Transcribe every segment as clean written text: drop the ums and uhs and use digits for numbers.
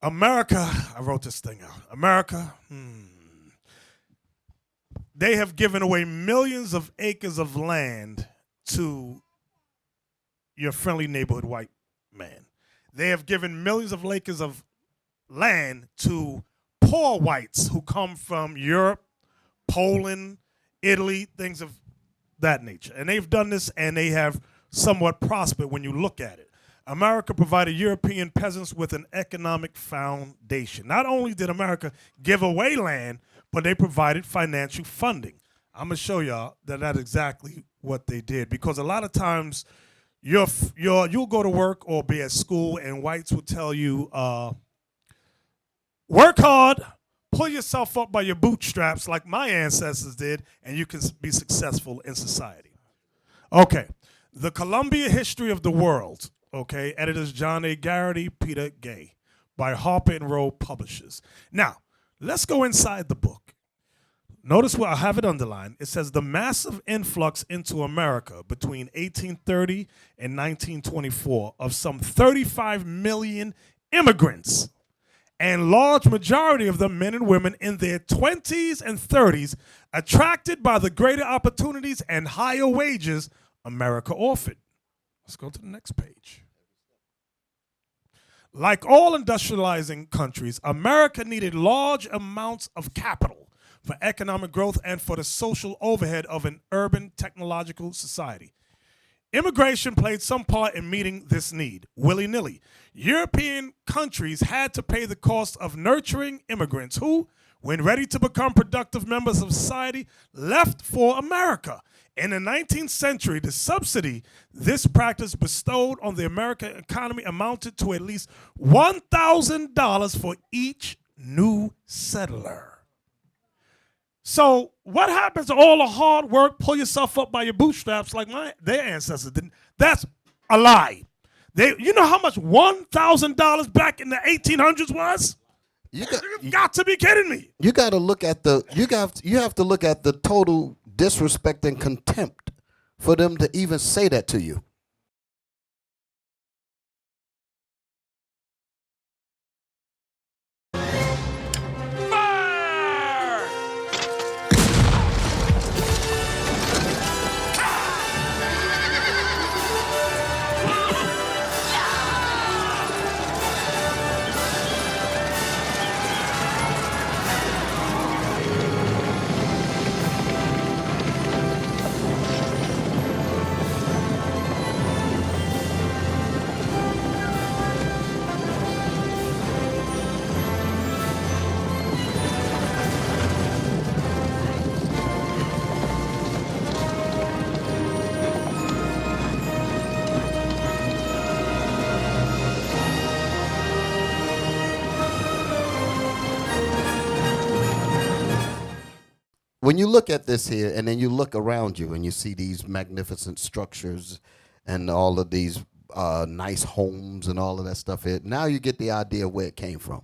America, I wrote this thing out. America, they have given away millions of acres of land to your friendly neighborhood white man. They have given millions of acres of land to poor whites who come from Europe, Poland, Italy, things of that nature. And they've done this, and they have somewhat prospered when you look at it. America provided European peasants with an economic foundation. Not only did America give away land, but they provided financial funding. I'm going to show y'all that that's exactly what they did, because a lot of times you'll go to work or be at school, and whites will tell you, work hard, pull yourself up by your bootstraps like my ancestors did, and you can be successful in society. Okay, The Columbia History of the World, okay, editors John A. Garrity, Peter Gay, by Harper and Row Publishers. Now, let's go inside the book. Notice where I have it underlined. It says the massive influx into America between 1830 and 1924 of some 35 million immigrants, and large majority of them men and women in their 20s and 30s, attracted by the greater opportunities and higher wages America offered. Let's go to the next page. Like all industrializing countries, America needed large amounts of capital for economic growth and for the social overhead of an urban technological society. Immigration played some part in meeting this need, willy-nilly. European countries had to pay the cost of nurturing immigrants who, when ready to become productive members of society, left for America. In the 19th century, the subsidy this practice bestowed on the American economy amounted to at least $1,000 for each new settler. So what happens to all the hard work, pull yourself up by your bootstraps like their ancestors did? That's a lie. You know how much $1,000 back in the 1800s was? You got to be kidding me. You got to look at you have to look at the total disrespect and contempt for them to even say that to you. When you look at this here, and then you look around you and you see these magnificent structures and all of these nice homes and all of that stuff here, now you get the idea where it came from.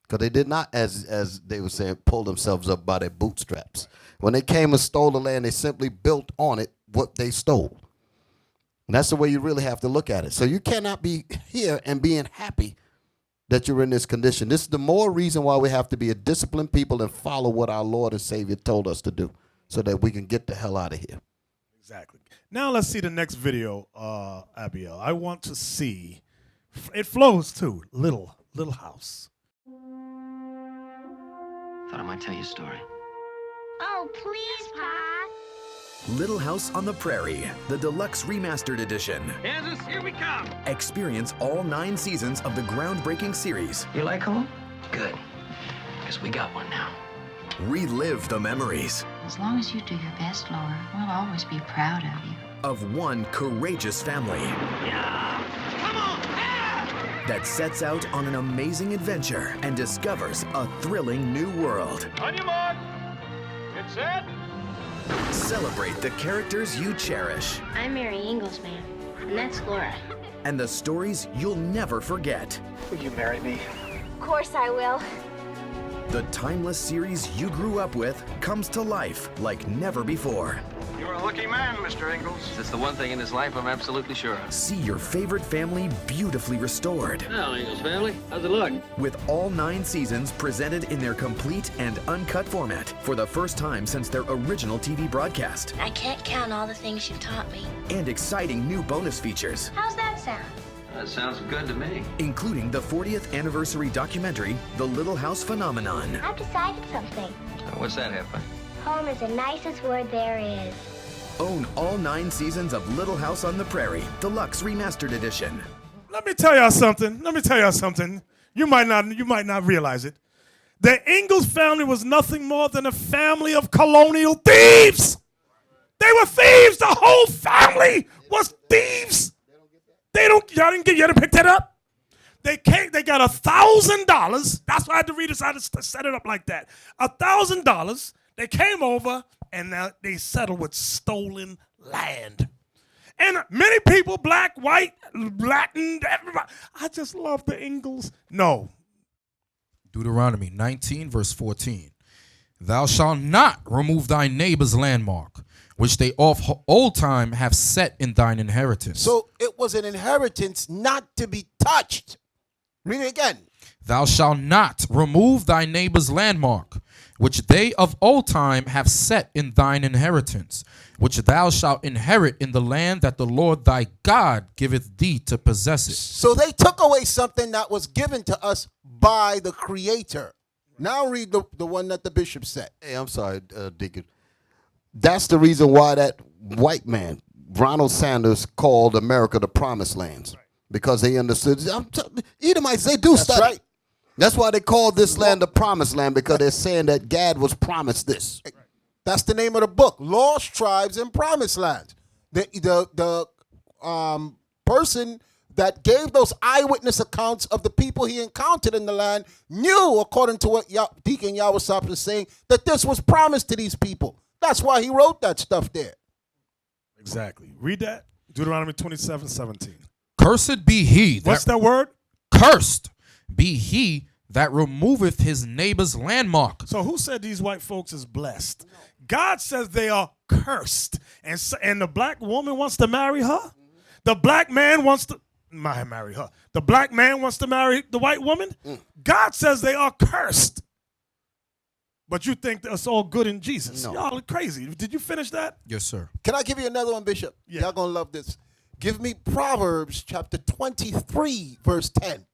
Because they did not, as they were saying, pull themselves up by their bootstraps. When they came and stole the land, they simply built on it what they stole. And that's the way you really have to look at it. So you cannot be here and being happy that you're in this condition. This is the more reason why we have to be a disciplined people and follow what our Lord and Savior told us to do so that we can get the hell out of here. Exactly. Now let's see the next video, Abiel. I want to see, it flows too, Little House. Thought I might tell you a story. Oh, please, Pa. Little House on the Prairie, the deluxe remastered edition. Kansas, here we come. Experience all 9 seasons of the groundbreaking series. You like home? Good. Because we got one now. Relive the memories As long as you do your best, Laura, we'll always be proud of you. of one courageous family Yeah. Come on. Ah! that sets out on an amazing adventure and discovers a thrilling new world. On your mark. Get set. Celebrate the characters you cherish I'm Mary Inglesman, and that's Laura. and the stories you'll never forget. Will you marry me? Of course I will. The timeless series you grew up with comes to life like never before. You're a lucky man, Mr. Ingalls. It's the one thing in this life I'm absolutely sure of. See your favorite family beautifully restored. Well, Ingalls family, how's it look? With all 9 seasons presented in their complete and uncut format for the first time since their original TV broadcast. I can't count all the things you taught me. And exciting new bonus features, How's that sound? That sounds good to me. including the 40th anniversary documentary, The Little House Phenomenon. I've decided something. What's that, Halfway? Home is the nicest word there is. Own all 9 seasons of Little House on the Prairie, Deluxe Remastered Edition. Let me tell y'all something. You might not realize it. The Ingalls family was nothing more than a family of colonial thieves. They were thieves. The whole family was thieves. Y'all didn't pick that up? They got $1,000. That's why I had to read this. I had to set it up like that. $1,000. They came over and now they settled with stolen land. And many people, black, white, Latin, everybody. I just love the Ingalls. No. Deuteronomy 19, verse 14. Thou shalt not remove thy neighbor's landmark, which they of old time have set in thine inheritance. So it was an inheritance not to be touched. Read it again. Thou shalt not remove thy neighbor's landmark, which they of old time have set in thine inheritance, which thou shalt inherit in the land that the Lord thy God giveth thee to possess it. So they took away something that was given to us by the Creator. Now read the one that the bishop said. Hey, I'm sorry, Deacon. That's the reason why that white man, Ronald Sanders, called America the Promised Lands. Because they understood. Edomites, they do That's study. right. That's why they call this land the Promised Land, because they're saying that Gad was promised this. That's the name of the book, Lost Tribes and Promised Lands. The person that gave those eyewitness accounts of the people he encountered in the land knew, according to what Deacon Yawasop is saying, that this was promised to these people. That's why he wrote that stuff there. Exactly. Read that. Deuteronomy 27:17. Cursed be he that What's that word? cursed be he that removeth his neighbor's landmark. So who said these white folks is blessed? God says they are cursed. And the black woman wants to marry her. The black man wants to marry her. The black man wants to marry the white woman. God says they are cursed. But you think that's all good in Jesus. No. Y'all are crazy. Did you finish that? Yes, sir. Can I give you another one, Bishop? Yeah. Y'all gonna love this. Give me Proverbs chapter 23, verse 10.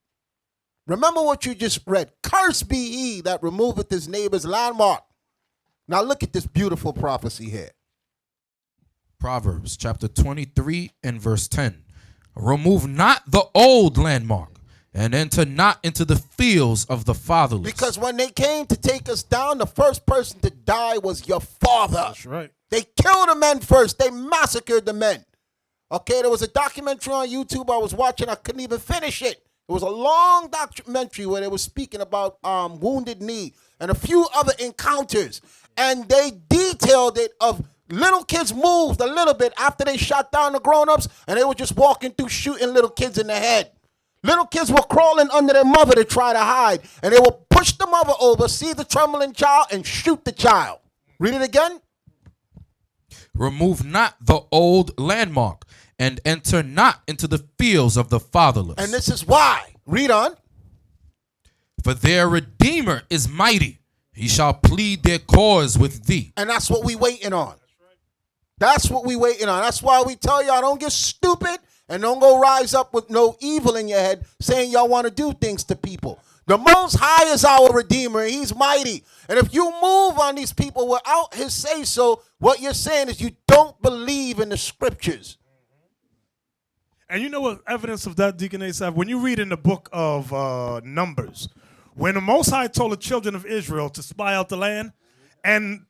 Remember what you just read. Cursed be he that removeth his neighbor's landmark. Now look at this beautiful prophecy here. Proverbs chapter 23 and verse 10. Remove not the old landmark, and enter not into the fields of the fatherless. Because when they came to take us down, the first person to die was your father. That's right. They killed the men first. They massacred the men. Okay, there was a documentary on YouTube I was watching. I couldn't even finish it. It was a long documentary where they were speaking about Wounded Knee and a few other encounters. And they detailed it of little kids moved a little bit after they shot down the grown-ups, and they were just walking through shooting little kids in the head. Little kids were crawling under their mother to try to hide, and they would push the mother over, see the trembling child, and shoot the child. Read it again. Remove not the old landmark, and enter not into the fields of the fatherless. And this is why. Read on. For their Redeemer is mighty. He shall plead their cause with thee. And that's what we waiting on. That's what we waiting on. That's why we tell y'all don't get stupid and don't go rise up with no evil in your head saying y'all want to do things to people. The Most High is our Redeemer. He's mighty. And if you move on these people without his say-so, what you're saying is you don't believe in the scriptures. And you know what evidence of that, Deacon Asaph? When you read in the book of Numbers, when the Most High told the children of Israel to spy out the land, and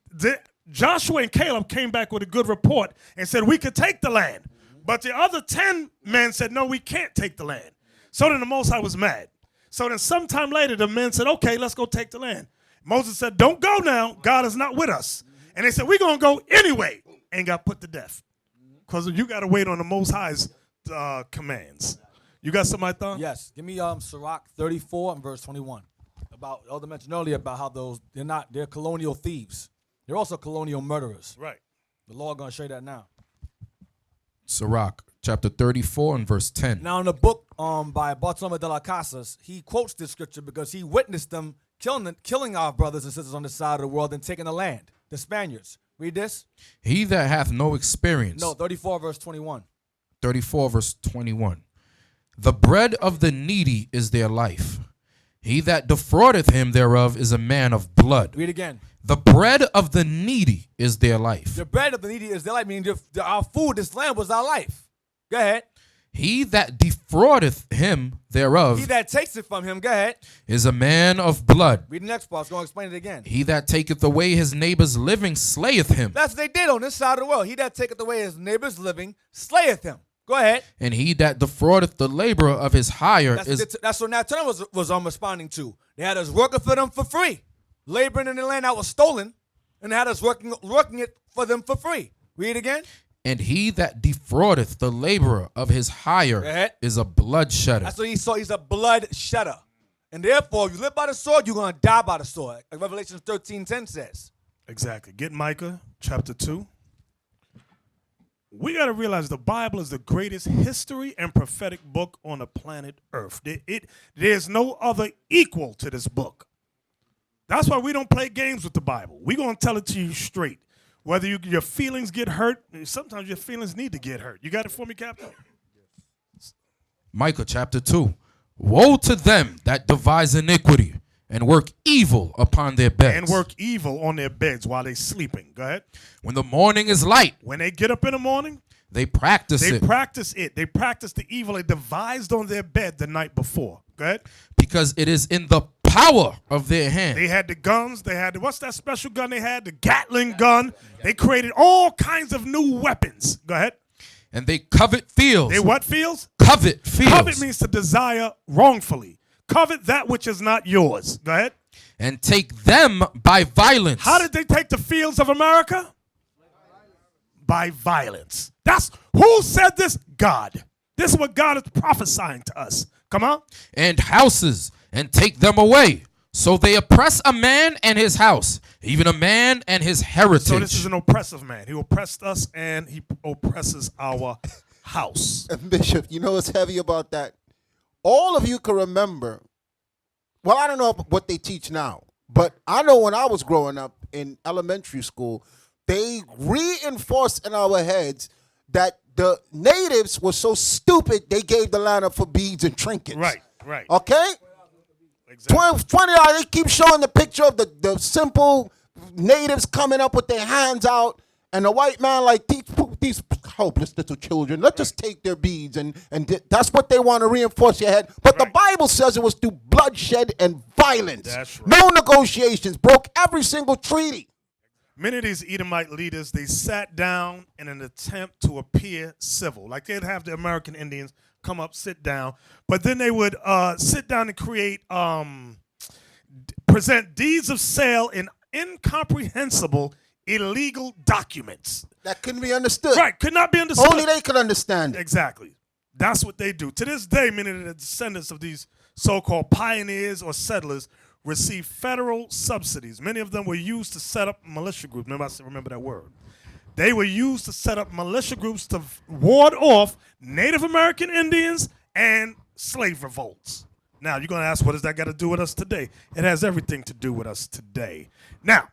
Joshua and Caleb came back with a good report and said, we could take the land. But the other 10 men said, no, we can't take the land. So then the Most High was mad. So then sometime later, the men said, okay, let's go take the land. Moses said, don't go now. God is not with us. And they said, we're going to go anyway, and got put to death. Because you got to wait on the Most High's commands. You got somebody, Thon? Yes. Give me Sirach 34 and verse 21. About Elder mentioned earlier about how they're colonial thieves. They're also colonial murderers. Right. The Lord going to show you that now. Sirach, chapter 34 and verse 10. Now, in the book by Bartolome de las Casas, he quotes this scripture because he witnessed them killing our brothers and sisters on this side of the world and taking the land, the Spaniards. Read this. He that hath no experience. No, 34 verse 21. 34 verse 21. The bread of the needy is their life. He that defraudeth him thereof is a man of blood. Read again. The bread of the needy is their life. The bread of the needy is their life, meaning our food, this land was our life. Go ahead. He that defraudeth him thereof He that takes it from him, go ahead. is a man of blood. Read the next part. It's going to explain it again. He that taketh away his neighbor's living slayeth him. That's what they did on this side of the world. He that taketh away his neighbor's living slayeth him. Go ahead. And he that defraudeth the laborer of his hire That's what Nat Turner was responding to. They had us working for them for free, laboring in the land that was stolen, and they had us working it for them for free. Read again. And he that defraudeth the laborer of his hire is a bloodshedder. That's what he saw. He's a blood shedder. And therefore, if you live by the sword, you're going to die by the sword. Like Revelation 13:10 says. Exactly. Get Micah chapter 2. We got to realize the Bible is the greatest history and prophetic book on the planet Earth. There's no other equal to this book. That's why we don't play games with the Bible. We're going to tell it to you straight. Whether your feelings get hurt, sometimes your feelings need to get hurt. You got it for me, Captain? Micah chapter 2. Woe to them that devise iniquity and work evil upon their beds. And work evil on their beds while they're sleeping. Go ahead. When the morning is light. When they get up in the morning. They practice it. They practice it. They practice the evil they devised on their bed the night before. Go ahead. Because it is in the power of their hand. They had the guns. They had what's that special gun they had? The Gatling gun. They created all kinds of new weapons. Go ahead. And they covet fields. They what fields? Covet fields. Covet means to desire wrongfully. Covet that which is not yours. Go ahead. And take them by violence. How did they take the fields of America? By violence. That's who said this? God. This is what God is prophesying to us. Come on. And houses, and take them away. So they oppress a man and his house, even a man and his heritage. So this is an oppressive man. He oppressed us and he oppresses our house. Bishop, you know what's heavy about that? All of you can remember, well, I don't know what they teach now, but I know when I was growing up in elementary school, they reinforced in our heads that the natives were so stupid they gave the land up for beads and trinkets. Right. Okay? Exactly. 20, they keep showing the picture of the simple natives coming up with their hands out, and the white man like, these helpless little children, let's just take their beads, and that's what they want to reinforce your head. But the Bible says it was through bloodshed and violence. That's right. No negotiations, broke every single treaty. Many of these Edomite leaders, they sat down in an attempt to appear civil. Like they'd have the American Indians come up, sit down, but then they would sit down and create, present deeds of sale in incomprehensible, illegal documents. That couldn't be understood. Right, could not be understood. Only they could understand it. Exactly. That's what they do. To this day, many of the descendants of these so-called pioneers or settlers receive federal subsidies. Many of them were used to set up militia groups. Remember that word. They were used to set up militia groups to ward off Native American Indians and slave revolts. Now, you're going to ask, what does that got to do with us today? It has everything to do with us today. Now,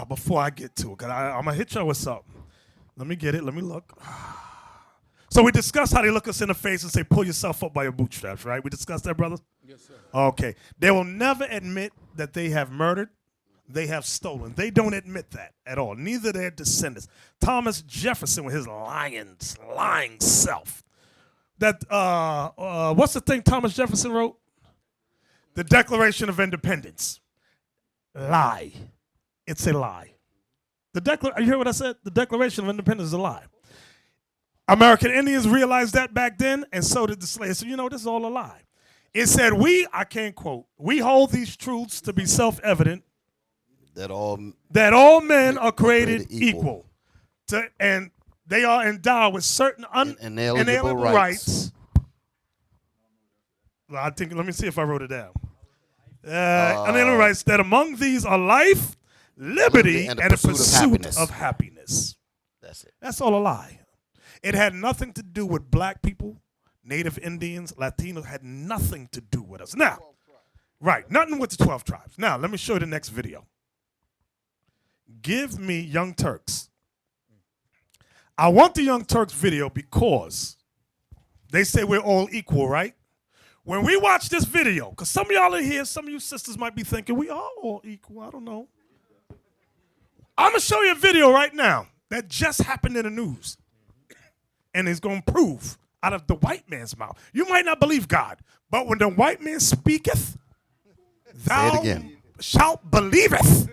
before I get to it, because I'm going to hit y'all with something. Let me get it. Let me look. So we discussed how they look us in the face and say, pull yourself up by your bootstraps, right? We discussed that, brothers? Yes, sir. Okay. They will never admit that they have murdered. They have stolen. They don't admit that at all. Neither their descendants. Thomas Jefferson with his lying self. That, what's the thing Thomas Jefferson wrote? The Declaration of Independence. Lie. It's a lie. You hear what I said? The Declaration of Independence is a lie. American Indians realized that back then, and so did the slaves. So, this is all a lie. It said, I can't quote, we hold these truths to be self-evident, that all men are created equal. And they are endowed with certain inalienable rights. Well, let me see if I wrote it down. Inalienable rights, that among these are life, liberty and and the pursuit of happiness. That's it. That's all a lie. It had nothing to do with black people, Native Indians, Latinos, had nothing to do with us. Now, right, nothing with the 12 tribes. Now, let me show you the next video. Give me Young Turks. I want the Young Turks video because they say we're all equal, right? When we watch this video, because some of y'all are here, some of you sisters might be thinking we are all equal. I don't know. I'm going to show you a video right now that just happened in the news. And it's going to prove out of the white man's mouth. You might not believe God, but when the white man speaketh, thou shalt believeth.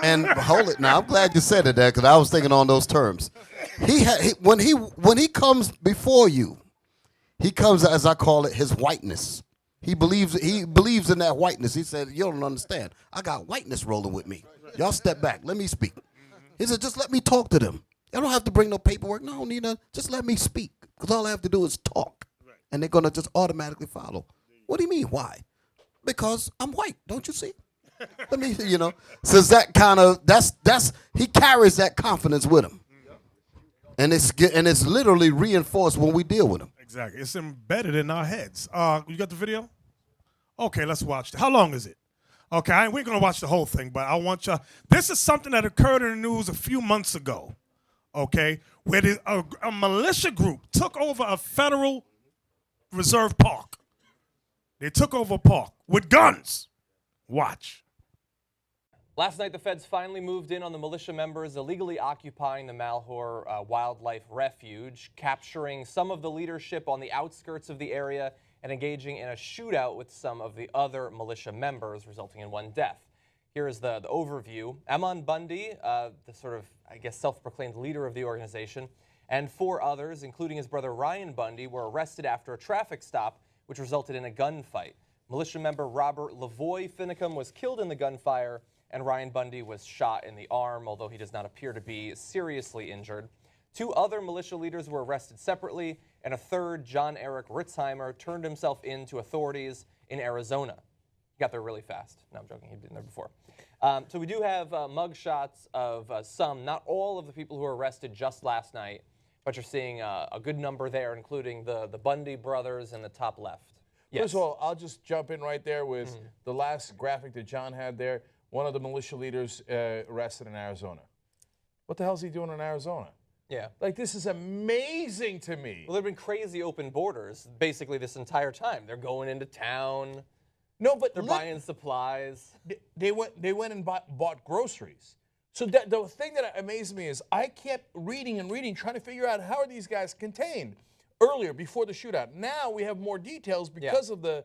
And hold it now. I'm glad you said it there because I was thinking on those terms. When he comes before you, he comes, as I call it, his whiteness. He believes in that whiteness. He said, "You don't understand. I got whiteness rolling with me. Y'all step back. Let me speak." He said, "Just let me talk to them. I don't have to bring no paperwork. No, Nina, just let me speak. Because all I have to do is talk. And they're going to just automatically follow." What do you mean, why? Because I'm white, don't you see? Let me, So that kind of, he carries that confidence with him. And it's literally reinforced when we deal with him. Exactly. It's embedded in our heads. You got the video? Okay, let's watch it. How long is it? Okay, we're going to watch the whole thing, but I want you, this is something that occurred in the news a few months ago. Okay, where a militia group took over a Federal Reserve park. They took over a park with guns. Watch. Last night, the feds finally moved in on the militia members illegally occupying the Malheur Wildlife Refuge, capturing some of the leadership on the outskirts of the area and engaging in a shootout with some of the other militia members, resulting in one death. Here is the overview. Amon Bundy, the sort of, self-proclaimed leader of the organization, and 4 others, including his brother Ryan Bundy, were arrested after a traffic stop, which resulted in a gunfight. Militia member Robert Lavoy Finicum was killed in the gunfire, and Ryan Bundy was shot in the arm, although he does not appear to be seriously injured. 2 other militia leaders were arrested separately, and a third, John Eric Ritzheimer, turned himself in to authorities in Arizona. He got there really fast. No, I'm joking. He'd been there before. So we do have mug shots of some, not all of the people who were arrested just last night, but you're seeing a good number there, including the Bundy brothers in the top left. Yes. First of all, I'll just jump in right there with the last graphic that John had there. One of the militia leaders arrested in Arizona. What the hell is he doing in Arizona? Yeah. Like, this is amazing to me. Well, there have been crazy open borders basically this entire time. They're going into town. No, but they're buying supplies. They went and bought groceries. So the thing that amazed me is I kept reading and reading, trying to figure out how are these guys contained earlier, before the shootout. Now we have more details because of the,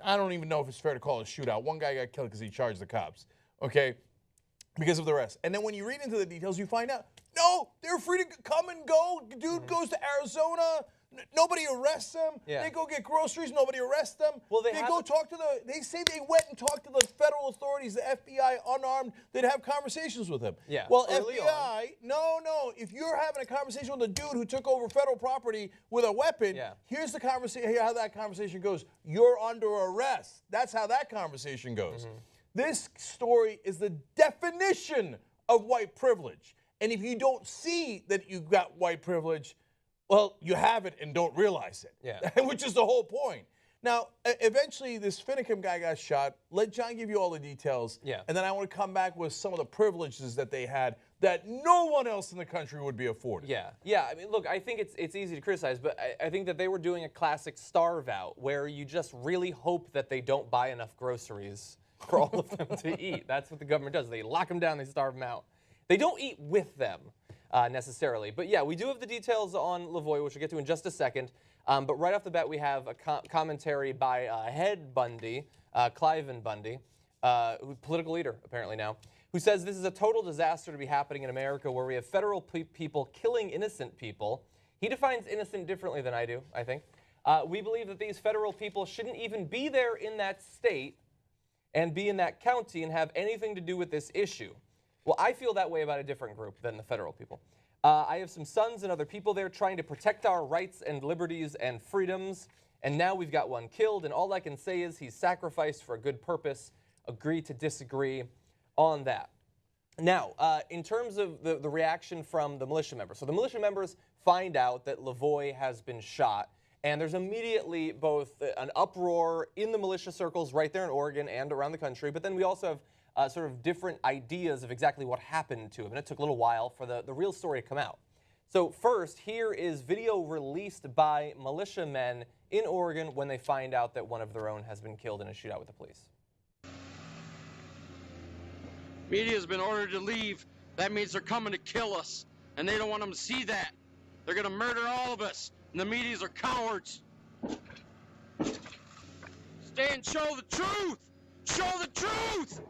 I don't even know if it's fair to call it a shootout. One guy got killed because he charged the cops, okay, because of the rest. And then when you read into the details, you find out, no, they're free to come and go. Dude goes to Arizona. Nobody arrests them. Yeah. They go get groceries. Nobody arrests them. Well, they go talk to they say they went and talked to the federal authorities, the FBI, unarmed. They'd have conversations with them. Yeah. Well, early FBI, no. If you're having a conversation with a dude who took over federal property with a weapon, here's the conversation. Here how that conversation goes. You're under arrest. That's how that conversation goes. This story is the definition of white privilege. And if you don't see that you've got white privilege, well, you have it and don't realize it. Yeah. Which is the whole point. Now, eventually, this Finicum guy got shot. Let John give you all the details. Yeah. And then I want to come back with some of the privileges that they had that no one else in the country would be afforded. Yeah. I mean, look, I think it's easy to criticize, but I think that they were doing a classic starve out where you just really hope that they don't buy enough groceries for all of them to eat. That's what the government does. They lock them down, they starve them out. They don't eat with them. Necessarily. But yeah, we do have the details on Lavoy, which we'll get to in just a second. But right off the bat, we have a commentary by head Bundy, Cliven Bundy, political leader apparently now, who says this is a total disaster to be happening in America where we have federal people killing innocent people. He defines innocent differently than I do, I think. We believe that these federal people shouldn't even be there in that state and be in that county and have anything to do with this issue. Well, I feel that way about a different group than the federal people. I have some sons and other people there trying to protect our rights and liberties and freedoms, and now we've got one killed, and all I can say is he's sacrificed for a good purpose. Agree to disagree. on that. Now, in terms of the reaction from the militia members. So the militia members find out that Lavoie has been shot, and there's immediately both an uproar in the militia circles right there in Oregon and around the country, but then we also have sort of different ideas of exactly what happened to him, and it took a little while for the real story to come out. So first, here is video released by militiamen in Oregon when they find out that one of their own has been killed in a shootout with the police. Media has been ordered to leave. That means they're coming to kill us, and they don't want them to see that. They're going to murder all of us, and the medias are cowards. Stay and show the truth! Show the truth!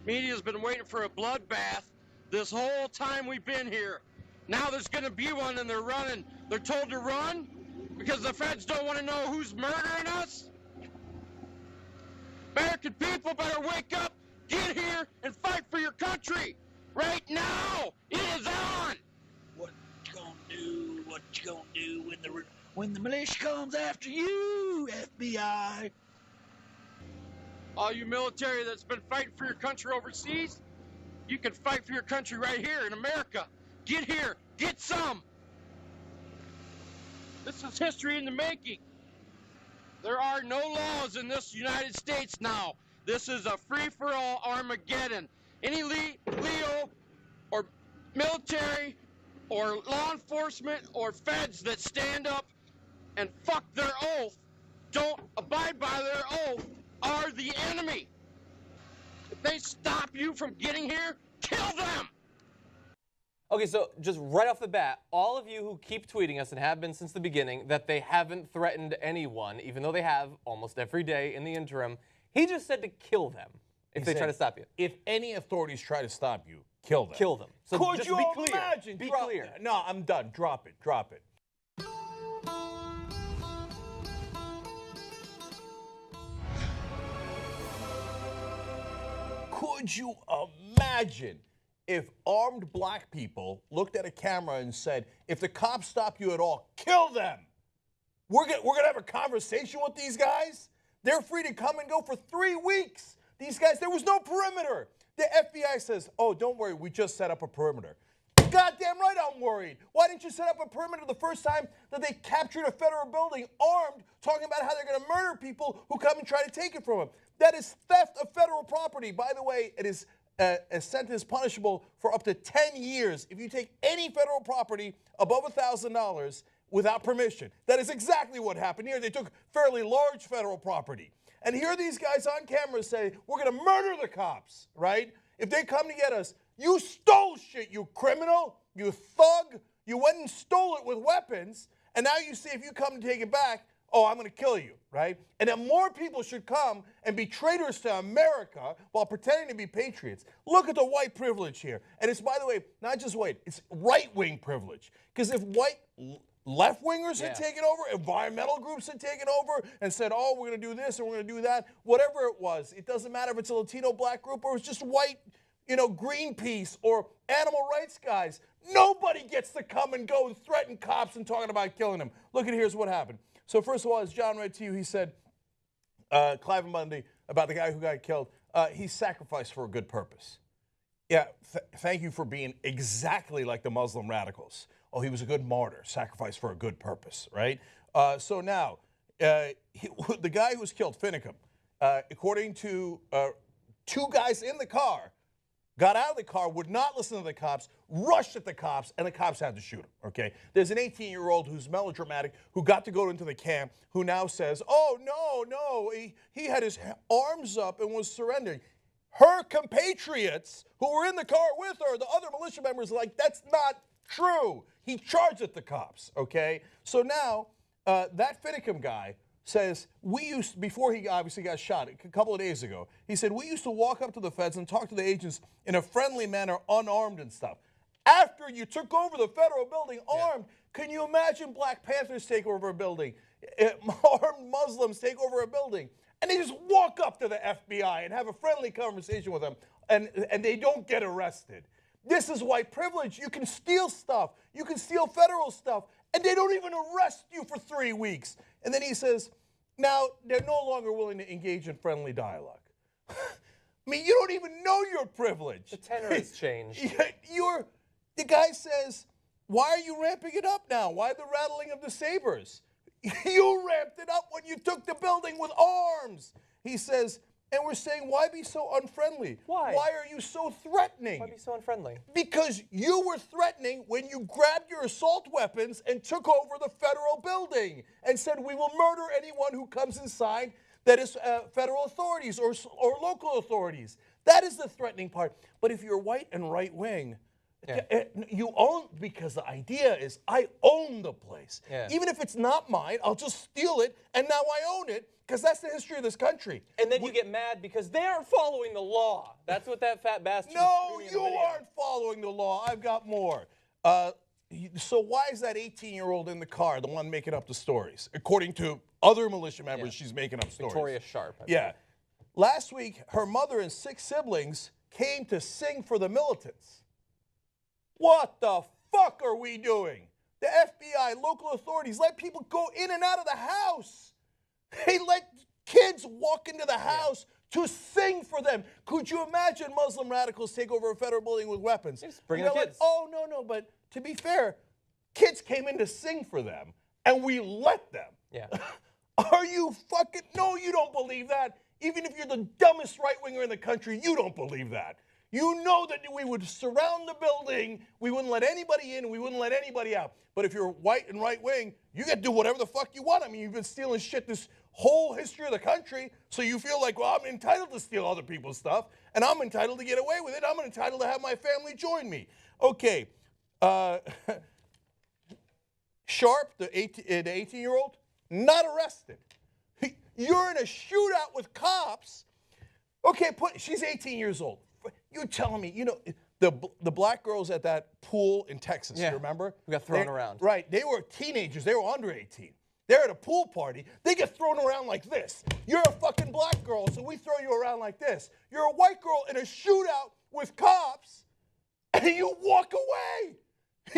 Media's been waiting for a bloodbath this whole time we've been here. Now there's going to be one, and they're running. They're told to run because the feds don't want to know who's murdering us. American people better wake up, get here, and fight for your country. Right now, it is on. What you gonna do? What you gonna do when the militia comes after you, FBI? All you military that's been fighting for your country overseas, you can fight for your country right here in America. Get here, get some. This is history in the making. There are no laws in this United States now. This is a free-for-all Armageddon. Any Leo or military or law enforcement or feds that stand up and fuck their oath, don't abide by their oath, are the enemy. If they stop you from getting here, kill them! Okay, so just right off the bat, all of you who keep tweeting us and have been since the beginning that they haven't threatened anyone, even though they have almost every day in the interim, he just said to kill them if they try to stop you. If any authorities try to stop you, kill them. Kill them. So Could just you be clear. imagine? Be Drop- clear. No, I'm done. Drop it. Drop it. Could you imagine if armed black people looked at a camera and said, if the cops stop you at all, kill them? We're gonna have a conversation with these guys? They're free to come and go for 3 weeks. These guys, there was no perimeter. The FBI says, oh, don't worry, we just set up a perimeter. Goddamn right I'm worried. Why didn't you set up a perimeter the first time that they captured a federal building armed, talking about how they're going to murder people who come and try to take it from them? That is theft of federal property. By the way, it is a sentence punishable for up to 10 years if you take any federal property above $1,000 without permission. That is exactly what happened here. They took fairly large federal property. And here these guys on camera say, we're going to murder the cops, right? If they come to get us, you stole shit, you criminal, you thug. You went and stole it with weapons, and now you say if you come to take it back, oh, I'm going to kill you, right? And then more people should come and be traitors to America while pretending to be patriots. Look at the white privilege here. And it's, by the way, not just white, it's right-wing privilege. Because if white left-wingers had taken over, environmental groups had taken over and said, oh, we're going to do this and we're going to do that, whatever it was, it doesn't matter if it's a Latino black group or it's just white, Greenpeace or animal rights guys. Nobody gets to come and go and threaten cops and talking about killing them. Look at here's what happened. So first of all, as John read to you, he said, Clive Bundy, about the guy who got killed, he sacrificed for a good purpose. Yeah, thank you for being exactly like the Muslim radicals. Oh, he was a good martyr, sacrificed for a good purpose, right? So now, the guy who was killed, Finicum, according to 2 guys in the car, got out of the car, would not listen to the cops, rushed at the cops, and the cops had to shoot him, okay? There's an 18-year-old who's melodramatic, who got to go into the camp, who now says, oh, no, he had his arms up and was surrendering. Her compatriots who were in the car with her, the other militia members, are like, that's not true. He charged at the cops, okay? So now, that Finicum guy says, before he obviously got shot a couple of days ago, he said, we used to walk up to the feds and talk to the agents in a friendly manner, unarmed and stuff. After you took over the federal building armed, can you imagine Black Panthers take over a building, armed Muslims take over a building, and they just walk up to the FBI and have a friendly conversation with them, and they don't get arrested. This is white privilege. You can steal stuff. You can steal federal stuff, and they don't even arrest you for 3 weeks. And then he says, now they're no longer willing to engage in friendly dialogue. I mean, you don't even know you're privileged. The tenor has changed. The guy says, why are you ramping it up now? Why the rattling of the sabers? You ramped it up when you took the building with arms. He says, and we're saying, why be so unfriendly? Why? Why are you so threatening? Why be so unfriendly? Because you were threatening when you grabbed your assault weapons and took over the federal building and said, we will murder anyone who comes inside that is federal authorities or local authorities. That is the threatening part. But if you're white and right wing, you own, because the idea is I own the place. Yeah. Even if it's not mine, I'll just steal it, and now I own it, because that's the history of this country. And then you get mad because they aren't following the law. That's what that fat bastard No, is you aren't following the law. I've got more. So why is that 18-year-old in the car the one making up the stories? According to other militia members, she's making up stories. Victoria Sharp. Yeah. Last week, her mother and 6 siblings came to sing for the militants. What the fuck are we doing? The FBI, local authorities let people go in and out of the house. They let kids walk into the house to sing for them. Could you imagine Muslim radicals take over a federal building with weapons? Just bring And the they're kids. Like, oh, no, but to be fair, kids came in to sing for them, and we let them. Yeah. Are you fucking... No, you don't believe that. Even if you're the dumbest right-winger in the country, you don't believe that. You know that we would surround the building, we wouldn't let anybody in, we wouldn't let anybody out. But if you're white and right-wing, you get to do whatever the fuck you want. I mean, you've been stealing shit this whole history of the country, so you feel like, well, I'm entitled to steal other people's stuff, and I'm entitled to get away with it. I'm entitled to have my family join me. Okay. Sharp, the 18-year-old, not arrested. You're in a shootout with cops. Okay, she's 18 years old. You're telling me, you know, the black girls at that pool in Texas, you remember? Who got thrown around. Right. They were teenagers. They were under 18. They're at a pool party. They get thrown around like this. You're a fucking black girl, so we throw you around like this. You're a white girl in a shootout with cops, and you walk away.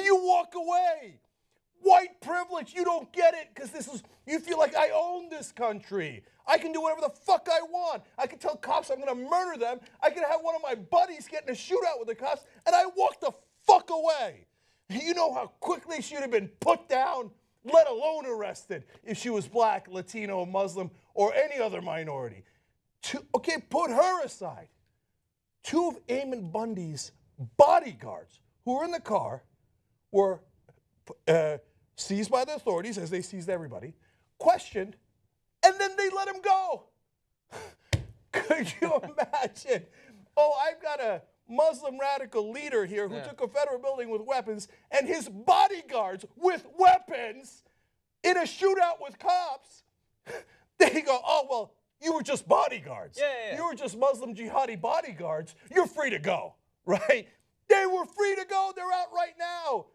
You walk away. White privilege, you don't get it, because you feel like I own this country. I can do whatever the fuck I want. I can tell cops I'm gonna murder them. I can have one of my buddies get in a shootout with the cops, and I walk the fuck away. You know how quickly she would have been put down, let alone arrested, if she was black, Latino, Muslim, or any other minority. Okay, put her aside. 2 of Eamon Bundy's bodyguards who were in the car were seized by the authorities, as they seized everybody, questioned, and then they let him go. Could you imagine? Oh, I've got a Muslim radical leader here who took a federal building with weapons, and his bodyguards with weapons in a shootout with cops. They go, oh, well, you were just bodyguards. Yeah. You were just Muslim jihadi bodyguards. You're free to go, right? They were free to go. They're out right now.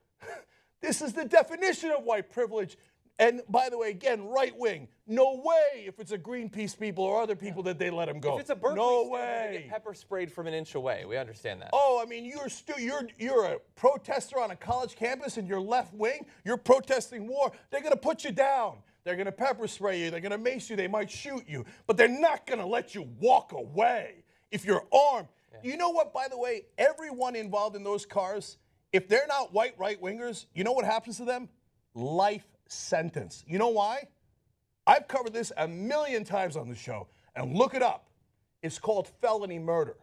This is the definition of white privilege. And by the way, again, right wing, no way if it's a Greenpeace people or other people that they let them go. If it's a Berkeley no student, they way. get pepper sprayed from an inch away. We understand that. Oh, I mean, you're a protester on a college campus and you're left wing. You're protesting war. They're going to put you down. They're going to pepper spray you. They're going to mace you. They might shoot you. But they're not going to let you walk away if you're armed. Yeah. You know what, by the way? Everyone involved in those cars, if they're not white right-wingers, you know what happens to them? Life sentence. You know why? I've covered this a million times on the show, and look it up. It's called felony murder.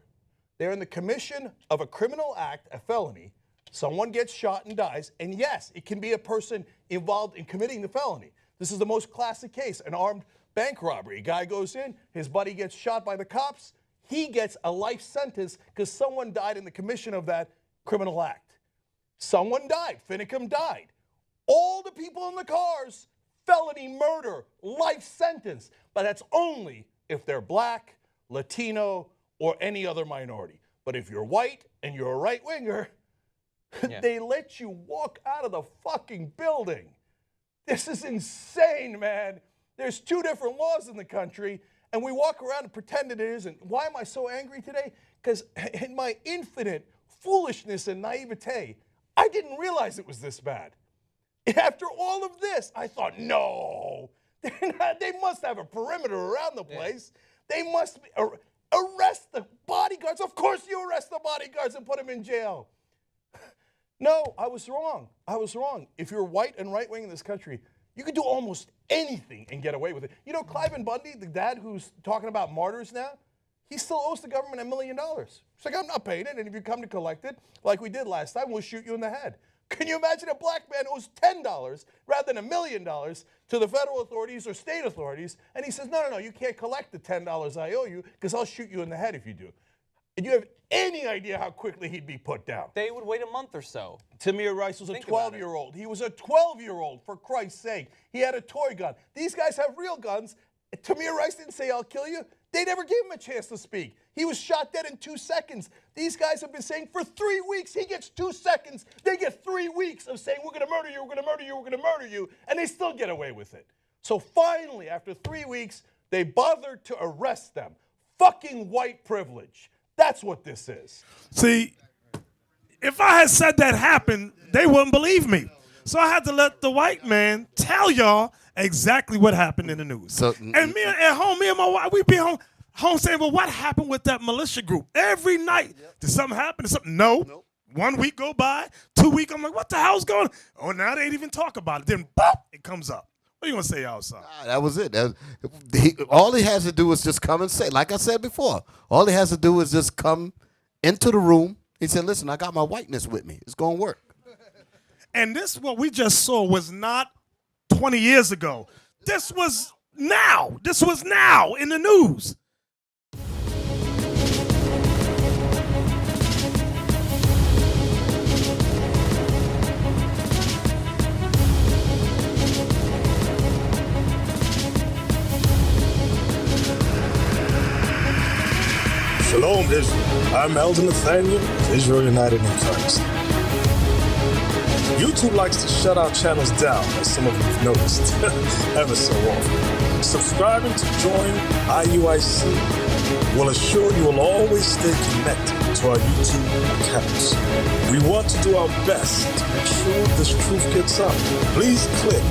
They're in the commission of a criminal act, a felony. Someone gets shot and dies, and yes, it can be a person involved in committing the felony. This is the most classic case, an armed bank robbery. A guy goes in, his buddy gets shot by the cops, he gets a life sentence because someone died in the commission of that criminal act. Someone died, Finicum died. All the people in the cars, felony murder, life sentence. But that's only if they're black, Latino, or any other minority. But if you're white and you're a right-winger, they let you walk out of the fucking building. This is insane, man. There's 2 different laws in the country, and we walk around and pretend it isn't. Why am I so angry today? Because in my infinite foolishness and naivete, I didn't realize it was this bad. After all of this, I thought, no, they must have a perimeter around the place. They must be, Arrest the bodyguards. Of course you arrest the bodyguards and put them in jail. No, I was wrong. I was wrong. If you're white and right-wing in this country, you can do almost anything and get away with it. You know, Cliven Bundy, the dad who's talking about martyrs now, he still owes the government $1 million. It's like, I'm not paying it, and if you come to collect it, like we did last time, we'll shoot you in the head. Can you imagine a black man owes $10 rather than $1 million to the federal authorities or state authorities, and he says, no, you can't collect the $10 I owe you because I'll shoot you in the head if you do. And you have any idea how quickly he'd be put down? They would wait a month or so. Tamir Rice was a 12-year-old. He was a 12-year-old, for Christ's sake. He had a toy gun. These guys have real guns. Tamir Rice didn't say, I'll kill you. They never gave him a chance to speak. He was shot dead in 2 seconds. These guys have been saying for 3 weeks, he gets 2 seconds. They get 3 weeks of saying, we're going to murder you, we're going to murder you, we're going to murder you, and they still get away with it. So finally, after 3 weeks, they bothered to arrest them. Fucking white privilege. That's what this is. See, if I had said that happened, they wouldn't believe me. So I had to let the white man tell y'all exactly what happened in the news. So, and me at home, me and my wife, we be home saying, well, what happened with that militia group? Every night, did something happen? Did something? No. Nope. 1 week go by, 2 weeks, I'm like, what the hell's going on? Oh, now they ain't even talk about it. Then, boop, it comes up. What are you going to say, outside? That was it. All he has to do is just come and say, like I said before, all he has to do is just come into the room. He said, listen, I got my whiteness with me. It's going to work. And this, what we just saw, was not 20 years ago. This was now. This was now in the news. Shalom, Israel. I'm Elder Nathaniel, Israel United in Christ. YouTube likes to shut our channels down, as some of you have noticed, ever so often. Subscribing to join IUIC will assure you will always stay connected to our YouTube accounts. We want to do our best to make sure this truth gets out. Please click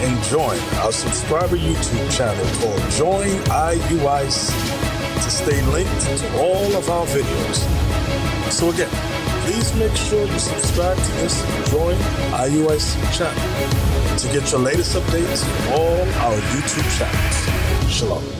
and join our subscriber YouTube channel called Join IUIC to stay linked to all of our videos. So again, please make sure you subscribe to this and join IUIC channel to get your latest updates from all our YouTube channels. Shalom.